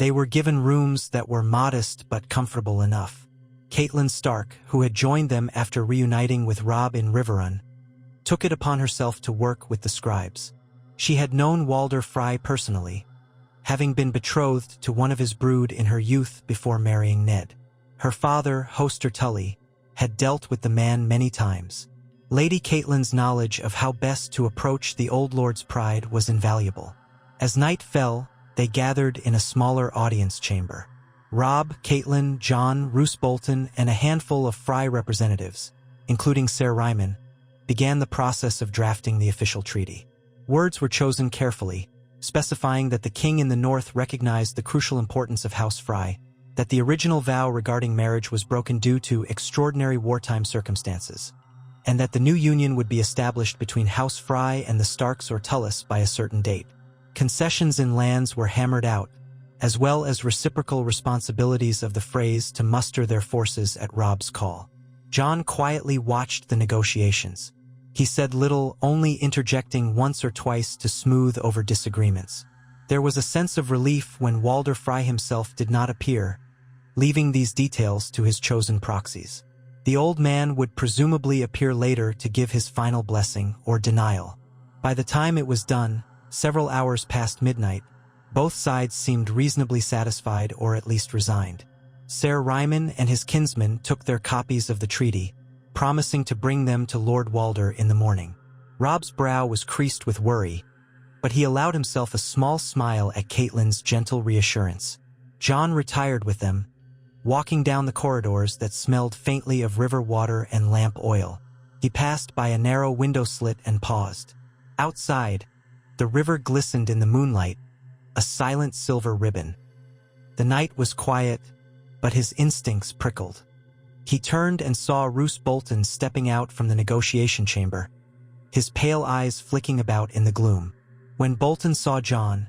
They were given rooms that were modest but comfortable enough. Catelyn Stark, who had joined them after reuniting with Robb in Riverrun, took it upon herself to work with the scribes. She had known Walder Frey personally, having been betrothed to one of his brood in her youth before marrying Ned. Her father, Hoster Tully, had dealt with the man many times. Lady Catelyn's knowledge of how best to approach the old lord's pride was invaluable. As night fell, they gathered in a smaller audience chamber. Robb, Catelyn, Jon, Roose Bolton, and a handful of Frey representatives, including Ser Ryman, began the process of drafting the official treaty. Words were chosen carefully, specifying that the king in the north recognized the crucial importance of House Frey, that the original vow regarding marriage was broken due to extraordinary wartime circumstances, and that the new union would be established between House Frey and the Starks or Tullis by a certain date. Concessions in lands were hammered out, as well as reciprocal responsibilities of the Freys to muster their forces at Robb's call. Jon quietly watched the negotiations. He said little, only interjecting once or twice to smooth over disagreements. There was a sense of relief when Walder Frey himself did not appear, leaving these details to his chosen proxies. The old man would presumably appear later to give his final blessing or denial. By the time it was done, several hours past midnight, both sides seemed reasonably satisfied or at least resigned. Ser Ryman and his kinsman took their copies of the treaty, promising to bring them to Lord Walder in the morning. Robb's brow was creased with worry, but he allowed himself a small smile at Catelyn's gentle reassurance. Jon retired with them, walking down the corridors that smelled faintly of river water and lamp oil. He passed by a narrow window slit and paused. Outside, the river glistened in the moonlight, a silent silver ribbon. The night was quiet, but his instincts prickled. He turned and saw Roose Bolton stepping out from the negotiation chamber, his pale eyes flicking about in the gloom. When Bolton saw Jon,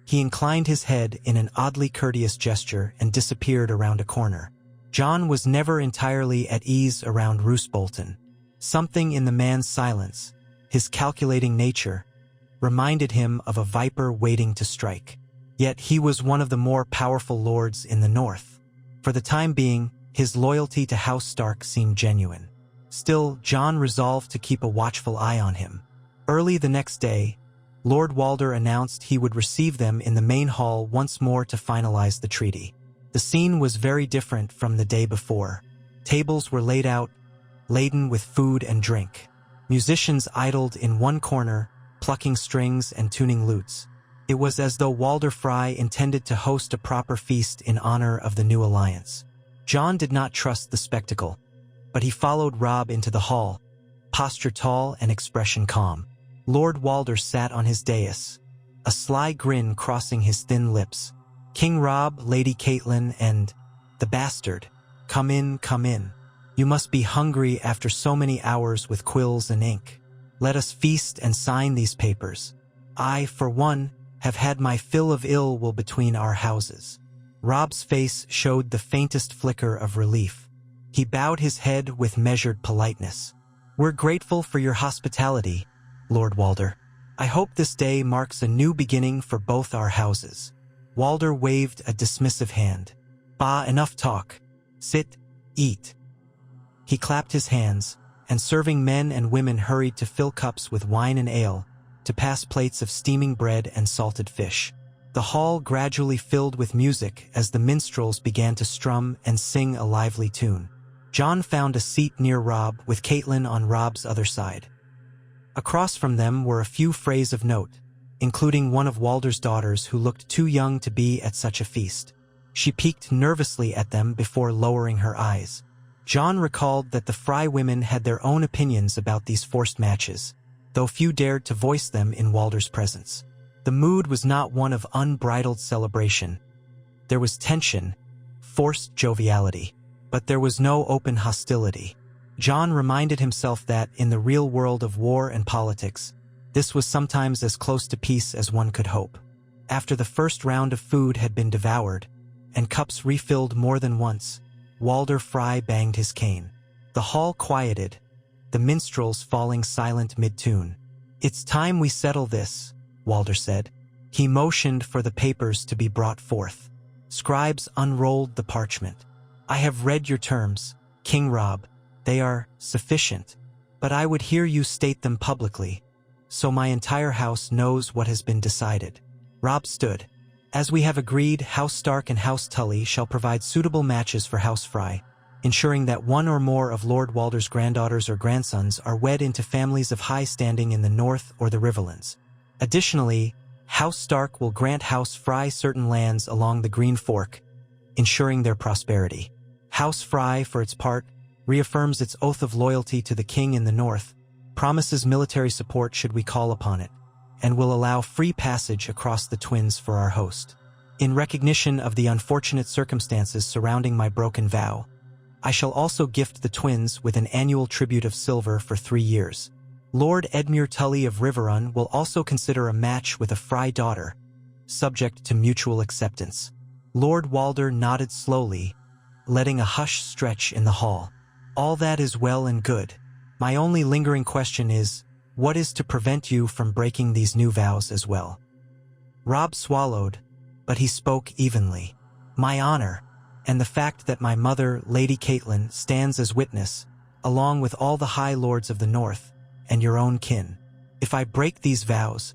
he inclined his head in an oddly courteous gesture and disappeared around a corner. Jon was never entirely at ease around Roose Bolton. Something in the man's silence, his calculating nature, reminded him of a viper waiting to strike. Yet he was one of the more powerful lords in the north. For the time being, his loyalty to House Stark seemed genuine. Still, Jon resolved to keep a watchful eye on him. Early the next day, Lord Walder announced he would receive them in the main hall once more to finalize the treaty. The scene was very different from the day before. Tables were laid out, laden with food and drink. Musicians idled in one corner, plucking strings and tuning lutes. It was as though Walder Frey intended to host a proper feast in honor of the new alliance. Jon did not trust the spectacle, but he followed Robb into the hall, posture tall and expression calm. Lord Walder sat on his dais, a sly grin crossing his thin lips. King Robb, Lady Catelyn, and the bastard. Come in, come in. You must be hungry after so many hours with quills and ink. Let us feast and sign these papers. I, for one, have had my fill of ill will between our houses. Robb's face showed the faintest flicker of relief. He bowed his head with measured politeness. We're grateful for your hospitality, Lord Walder. I hope this day marks a new beginning for both our houses. Walder waved a dismissive hand. Bah, enough talk. Sit, eat. He clapped his hands, and serving men and women hurried to fill cups with wine and ale, to pass plates of steaming bread and salted fish. The hall gradually filled with music as the minstrels began to strum and sing a lively tune. Jon found a seat near Robb with Catelyn on Robb's other side. Across from them were a few Freys of note, including one of Walder's daughters who looked too young to be at such a feast. She peeked nervously at them before lowering her eyes. Jon recalled that the Frey women had their own opinions about these forced matches, though few dared to voice them in Walder's presence. The mood was not one of unbridled celebration. There was tension, forced joviality, but there was no open hostility. Jon reminded himself that, in the real world of war and politics, this was sometimes as close to peace as one could hope. After the first round of food had been devoured, and cups refilled more than once, Walder Frey banged his cane. The hall quieted, the minstrels falling silent mid-tune. It's time we settle this, Walder said. He motioned for the papers to be brought forth. Scribes unrolled the parchment. "I have read your terms, King Robb. They are sufficient, but I would hear you state them publicly, so my entire house knows what has been decided." Robb stood. "As we have agreed, House Stark and House Tully shall provide suitable matches for House Frey, ensuring that one or more of Lord Walder's granddaughters or grandsons are wed into families of high standing in the North or the Riverlands. Additionally, House Stark will grant House Frey certain lands along the Green Fork, ensuring their prosperity. House Frey, for its part, reaffirms its oath of loyalty to the king in the North, promises military support should we call upon it, and will allow free passage across the Twins for our host. In recognition of the unfortunate circumstances surrounding my broken vow, I shall also gift the Twins with an annual tribute of silver for 3 years. Lord Edmure Tully of Riverrun will also consider a match with a Frey daughter, subject to mutual acceptance." Lord Walder nodded slowly, letting a hush stretch in the hall. "All that is well and good. My only lingering question is, what is to prevent you from breaking these new vows as well?" Robb swallowed, but he spoke evenly. "My honor, and the fact that my mother, Lady Catelyn, stands as witness, along with all the High Lords of the North, and your own kin. If I break these vows,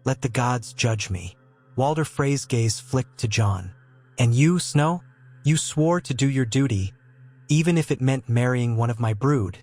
let the gods judge me." Walder Frey's gaze flicked to Jon. "And you, Snow? You swore to do your duty, even if it meant marrying one of my brood."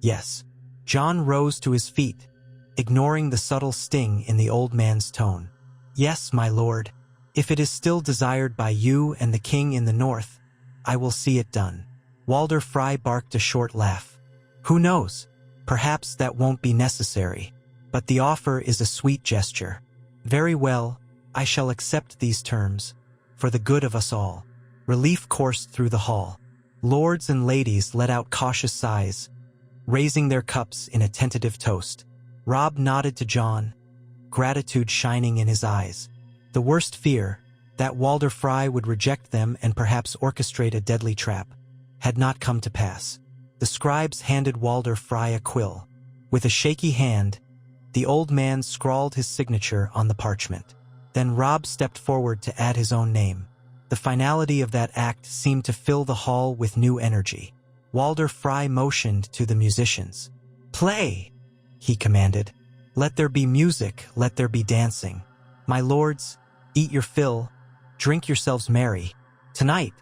"Yes." Jon rose to his feet, ignoring the subtle sting in the old man's tone. "Yes, my lord. If it is still desired by you and the king in the North, I will see it done." Walder Frey barked a short laugh. "Who knows? Perhaps that won't be necessary, but the offer is a sweet gesture. Very well, I shall accept these terms, for the good of us all." Relief coursed through the hall. Lords and ladies let out cautious sighs, raising their cups in a tentative toast. Robb nodded to Jon, gratitude shining in his eyes. The worst fear, that Walder Frey would reject them and perhaps orchestrate a deadly trap, had not come to pass. The scribes handed Walder Frey a quill. With a shaky hand, the old man scrawled his signature on the parchment. Then Robb stepped forward to add his own name. The finality of that act seemed to fill the hall with new energy. Walder Frey motioned to the musicians. "Play!" he commanded. "Let there be music, let there be dancing. My lords, eat your fill, drink yourselves merry. Tonight,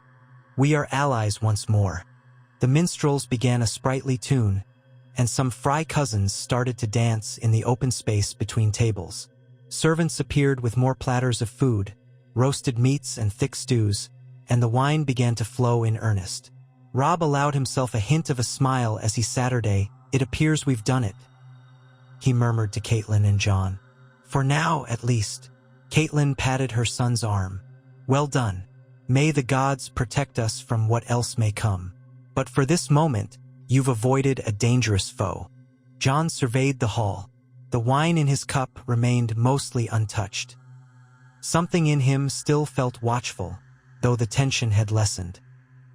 we are allies once more." The minstrels began a sprightly tune, and some Frey cousins started to dance in the open space between tables. Servants appeared with more platters of food, roasted meats and thick stews, and the wine began to flow in earnest. Robb allowed himself a hint of a smile as he Saturday, "It appears we've done it," he murmured to Catelyn and Jon. "For now, at least." Catelyn patted her son's arm. "Well done. May the gods protect us from what else may come. But for this moment, you've avoided a dangerous foe." Jon surveyed the hall. The wine in his cup remained mostly untouched. Something in him still felt watchful, though the tension had lessened.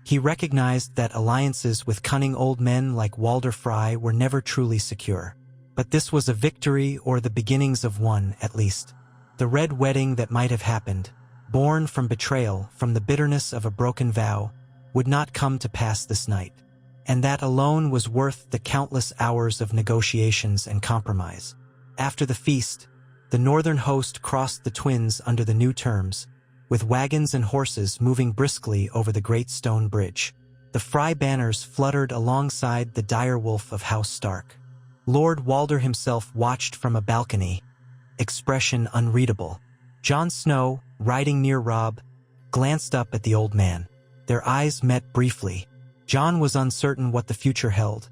He recognized that alliances with cunning old men like Walder Frey were never truly secure. But this was a victory, or the beginnings of one, at least. The red wedding that might have happened, born from betrayal, from the bitterness of a broken vow, would not come to pass this night. And that alone was worth the countless hours of negotiations and compromise. After the feast, the northern host crossed the Twins under the new terms, with wagons and horses moving briskly over the great stone bridge. The Frey banners fluttered alongside the dire wolf of House Stark. Lord Walder himself watched from a balcony, expression unreadable. Jon Snow, riding near Robb, glanced up at the old man. Their eyes met briefly. Jon was uncertain what the future held,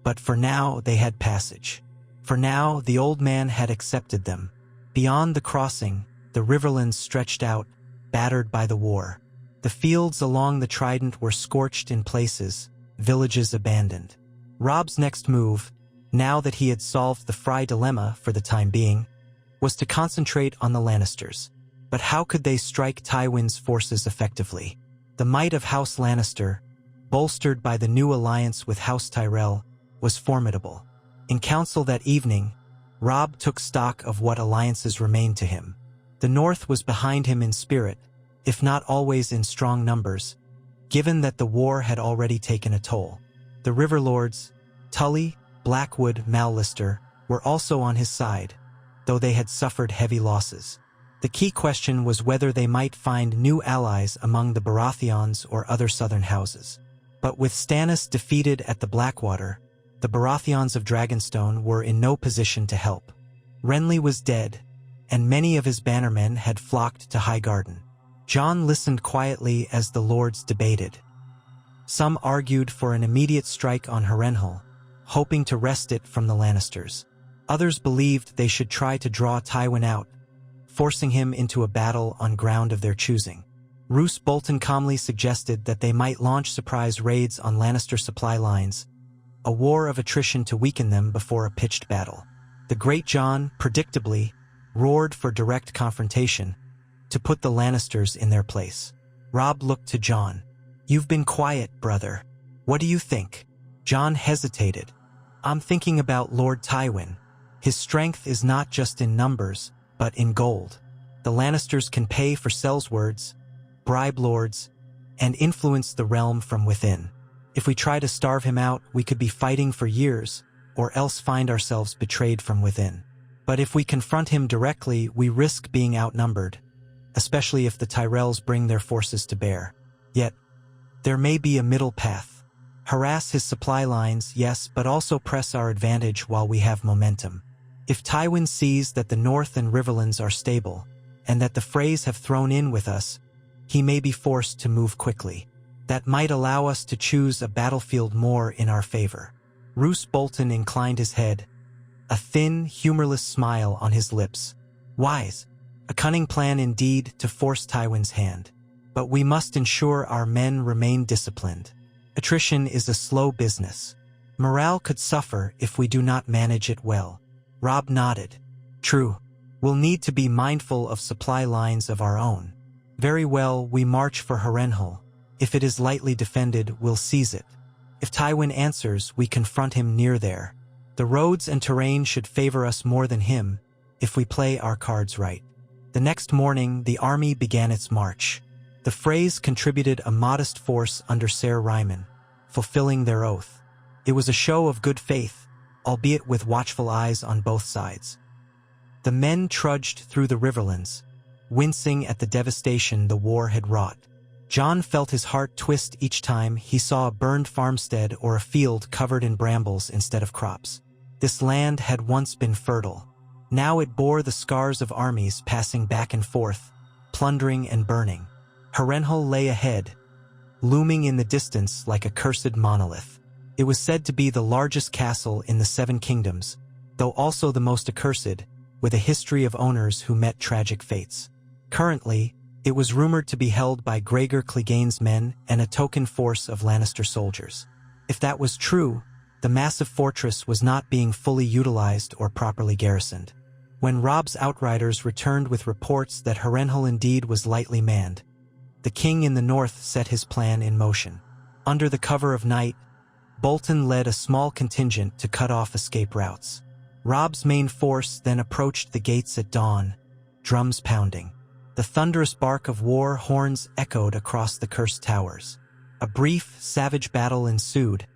but for now they had passage. For now the old man had accepted them. Beyond the crossing, the Riverlands stretched out, battered by the war. The fields along the Trident were scorched in places, villages abandoned. Robb's next move, now that he had solved the Frey dilemma for the time being, was to concentrate on the Lannisters. But how could they strike Tywin's forces effectively? The might of House Lannister, bolstered by the new alliance with House Tyrell, was formidable. In council that evening, Robb took stock of what alliances remained to him. The North was behind him in spirit, if not always in strong numbers, given that the war had already taken a toll. The river lords, Tully, Blackwood, Mallister, were also on his side, though they had suffered heavy losses. The key question was whether they might find new allies among the Baratheons or other southern houses. But with Stannis defeated at the Blackwater, the Baratheons of Dragonstone were in no position to help. Renly was dead, and many of his bannermen had flocked to Highgarden. Jon listened quietly as the lords debated. Some argued for an immediate strike on Harrenhal, hoping to wrest it from the Lannisters. Others believed they should try to draw Tywin out, forcing him into a battle on ground of their choosing. Roose Bolton calmly suggested that they might launch surprise raids on Lannister supply lines, a war of attrition to weaken them before a pitched battle. The Great Jon, predictably, roared for direct confrontation, to put the Lannisters in their place. Robb looked to Jon. "You've been quiet, brother. What do you think?" Jon hesitated. "I'm thinking about Lord Tywin. His strength is not just in numbers, but in gold. The Lannisters can pay for sellswords, bribe lords, and influence the realm from within. If we try to starve him out, we could be fighting for years, or else find ourselves betrayed from within. But if we confront him directly, we risk being outnumbered, especially if the Tyrells bring their forces to bear. Yet, there may be a middle path. Harass his supply lines, yes, but also press our advantage while we have momentum. If Tywin sees that the North and Riverlands are stable, and that the Freys have thrown in with us, he may be forced to move quickly. That might allow us to choose a battlefield more in our favor." Roose Bolton inclined his head, a thin, humorless smile on his lips. "Wise. A cunning plan indeed to force Tywin's hand. But we must ensure our men remain disciplined. Attrition is a slow business. Morale could suffer if we do not manage it well." Robb nodded. "True. We'll need to be mindful of supply lines of our own. Very well, we march for Harrenhal. If it is lightly defended, we'll seize it. If Tywin answers, we confront him near there. The roads and terrain should favor us more than him, if we play our cards right." The next morning, the army began its march. The Freys contributed a modest force under Ser Ryman, fulfilling their oath. It was a show of good faith, albeit with watchful eyes on both sides. The men trudged through the Riverlands, wincing at the devastation the war had wrought. Jon felt his heart twist each time he saw a burned farmstead or a field covered in brambles instead of crops. This land had once been fertile. Now it bore the scars of armies passing back and forth, plundering and burning. Harrenhal lay ahead, looming in the distance like a cursed monolith. It was said to be the largest castle in the Seven Kingdoms, though also the most accursed, with a history of owners who met tragic fates. Currently, it was rumored to be held by Gregor Clegane's men and a token force of Lannister soldiers. If that was true, the massive fortress was not being fully utilized or properly garrisoned. When Robb's outriders returned with reports that Harrenhal indeed was lightly manned, the king in the north set his plan in motion. Under the cover of night, Bolton led a small contingent to cut off escape routes. Robb's main force then approached the gates at dawn, drums pounding. The thunderous bark of war horns echoed across the cursed towers. A brief, savage battle ensued,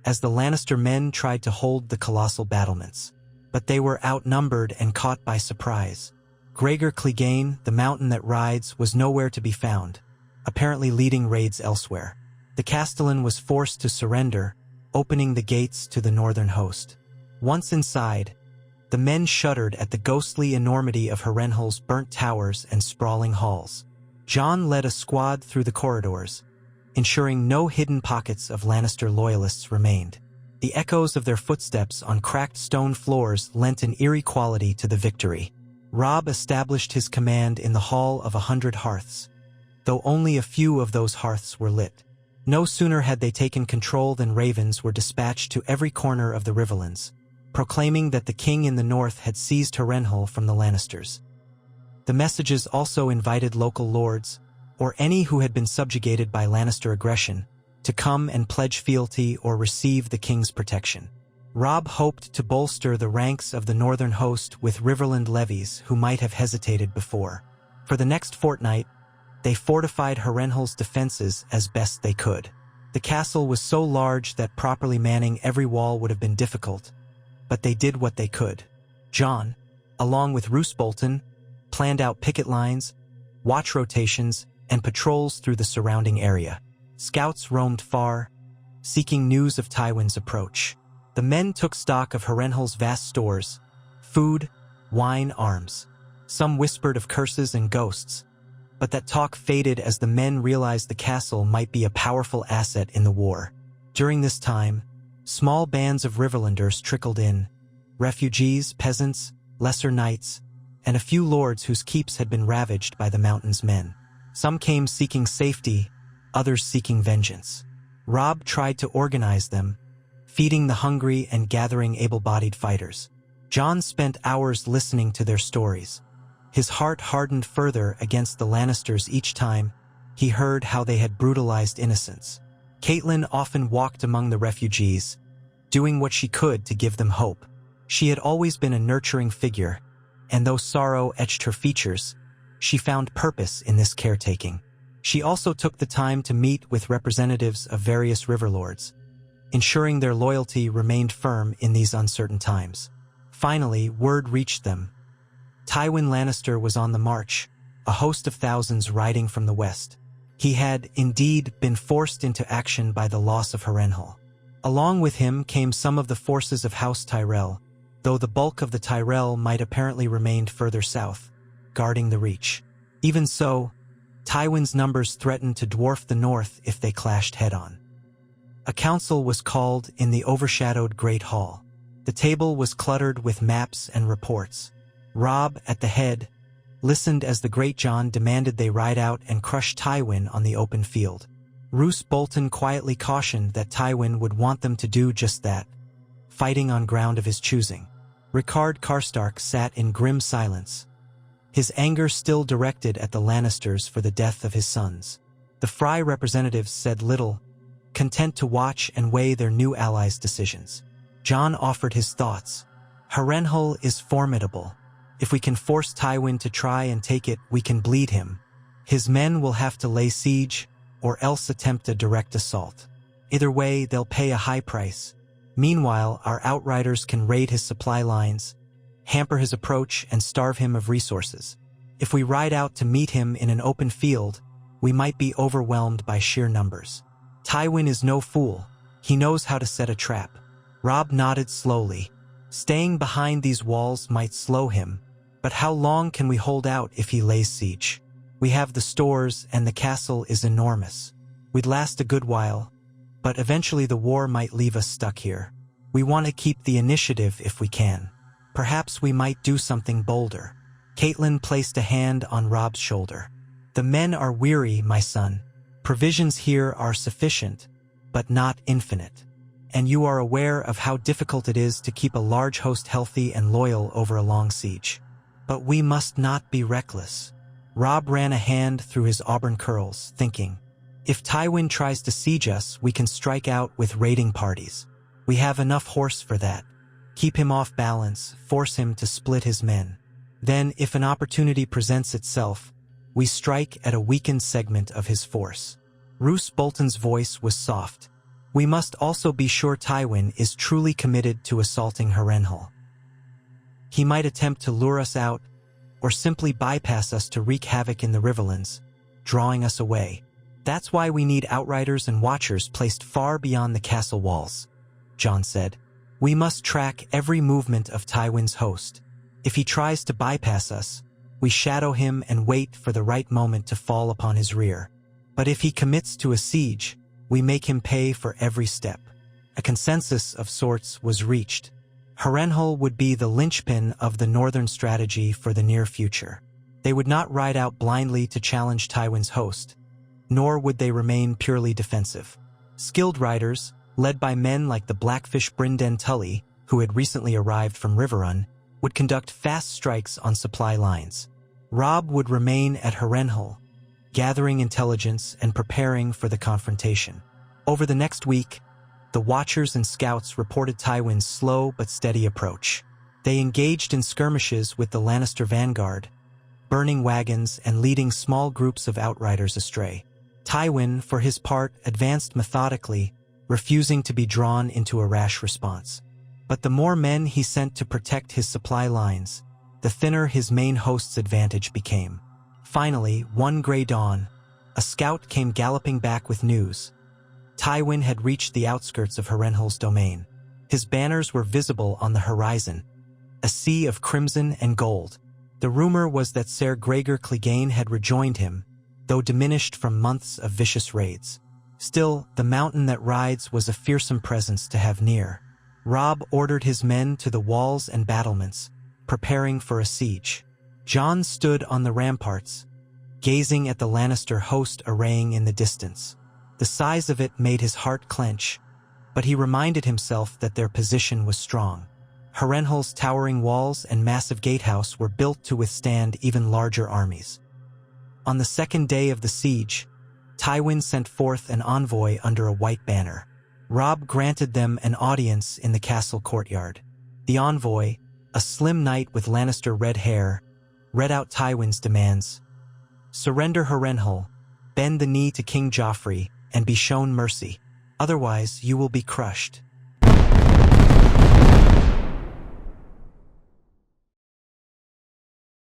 as the Lannister men tried to hold the colossal battlements. But they were outnumbered and caught by surprise. Gregor Clegane, the mountain that rides, was nowhere to be found, apparently leading raids elsewhere. The Castellan was forced to surrender, opening the gates to the northern host. Once inside, the men shuddered at the ghostly enormity of Harrenhal's burnt towers and sprawling halls. Jon led a squad through the corridors, ensuring no hidden pockets of Lannister loyalists remained. The echoes of their footsteps on cracked stone floors lent an eerie quality to the victory. Robb established his command in the Hall of 100 Hearths, though only a few of those hearths were lit. No sooner had they taken control than ravens were dispatched to every corner of the Riverlands, proclaiming that the king in the north had seized Harrenhal from the Lannisters. The messages also invited local lords, or any who had been subjugated by Lannister aggression, to come and pledge fealty or receive the king's protection. Robb hoped to bolster the ranks of the northern host with Riverland levies who might have hesitated before. For the next fortnight, They fortified Harrenhal's defenses as best they could. The castle was so large that properly manning every wall would have been difficult, but they did what they could. John, along with Roose Bolton, planned out picket lines, watch rotations, and patrols through the surrounding area. Scouts roamed far, seeking news of Tywin's approach. The men took stock of Harrenhal's vast stores, food, wine, arms. Some whispered of curses and ghosts, but that talk faded as the men realized the castle might be a powerful asset in the war. During this time, small bands of Riverlanders trickled in, refugees, peasants, lesser knights, and a few lords whose keeps had been ravaged by the mountain's men. Some came seeking safety, others seeking vengeance. Robb tried to organize them, feeding the hungry and gathering able-bodied fighters. Jon spent hours listening to their stories. His heart hardened further against the Lannisters each time he heard how they had brutalized innocents. Catelyn often walked among the refugees, doing what she could to give them hope. She had always been a nurturing figure, and though sorrow etched her features, she found purpose in this caretaking. She also took the time to meet with representatives of various riverlords, ensuring their loyalty remained firm in these uncertain times. Finally, word reached them. Tywin Lannister was on the march, a host of thousands riding from the west. He had, indeed, been forced into action by the loss of Harrenhal. Along with him came some of the forces of House Tyrell, though the bulk of the Tyrell might apparently remained further south, guarding the Reach. Even so, Tywin's numbers threatened to dwarf the north if they clashed head-on. A council was called in the overshadowed Great Hall. The table was cluttered with maps and reports. Robb, at the head, listened as the Great Jon demanded they ride out and crush Tywin on the open field. Roose Bolton quietly cautioned that Tywin would want them to do just that, fighting on ground of his choosing. Rickard Karstark sat in grim silence, his anger still directed at the Lannisters for the death of his sons. The Frey representatives said little, content to watch and weigh their new allies' decisions. Jon offered his thoughts. Harrenhal is formidable. If we can force Tywin to try and take it, we can bleed him. His men will have to lay siege, or else attempt a direct assault. Either way, they'll pay a high price. Meanwhile, our outriders can raid his supply lines, hamper his approach, and starve him of resources. If we ride out to meet him in an open field, we might be overwhelmed by sheer numbers. Tywin is no fool. He knows how to set a trap. Robb nodded slowly. Staying behind these walls might slow him, but how long can we hold out if he lays siege? We have the stores and the castle is enormous. We'd last a good while, but eventually the war might leave us stuck here. We want to keep the initiative if we can. Perhaps we might do something bolder. Catelyn placed a hand on Robb's shoulder. The men are weary, my son. Provisions here are sufficient, but not infinite. And you are aware of how difficult it is to keep a large host healthy and loyal over a long siege. But we must not be reckless. Robb ran a hand through his auburn curls, thinking, if Tywin tries to siege us, we can strike out with raiding parties. We have enough horse for that. Keep him off balance, force him to split his men. Then, if an opportunity presents itself, we strike at a weakened segment of his force. Roose Bolton's voice was soft. We must also be sure Tywin is truly committed to assaulting Harrenhal. He might attempt to lure us out, or simply bypass us to wreak havoc in the Riverlands, drawing us away. That's why we need outriders and watchers placed far beyond the castle walls, Jon said. We must track every movement of Tywin's host. If he tries to bypass us, we shadow him and wait for the right moment to fall upon his rear. But if he commits to a siege, we make him pay for every step. A consensus of sorts was reached. Harrenhal would be the linchpin of the northern strategy for the near future. They would not ride out blindly to challenge Tywin's host, nor would they remain purely defensive. Skilled riders, led by men like the Blackfish Brynden Tully, who had recently arrived from Riverrun, would conduct fast strikes on supply lines. Robb would remain at Harrenhal, gathering intelligence and preparing for the confrontation. Over the next week, the Watchers and Scouts reported Tywin's slow but steady approach. They engaged in skirmishes with the Lannister vanguard, burning wagons and leading small groups of outriders astray. Tywin, for his part, advanced methodically, refusing to be drawn into a rash response. But the more men he sent to protect his supply lines, the thinner his main host's advantage became. Finally, one gray dawn, a scout came galloping back with news. Tywin had reached the outskirts of Harrenhal's domain. His banners were visible on the horizon, a sea of crimson and gold. The rumor was that Ser Gregor Clegane had rejoined him, though diminished from months of vicious raids. Still, the mountain that rides was a fearsome presence to have near. Robb ordered his men to the walls and battlements, preparing for a siege. Jon stood on the ramparts, gazing at the Lannister host arraying in the distance. The size of it made his heart clench, but he reminded himself that their position was strong. Harrenhal's towering walls and massive gatehouse were built to withstand even larger armies. On the second day of the siege, Tywin sent forth an envoy under a white banner. Robb granted them an audience in the castle courtyard. The envoy, a slim knight with Lannister red hair, read out Tywin's demands. Surrender Harrenhal, bend the knee to King Joffrey, and be shown mercy. Otherwise, you will be crushed.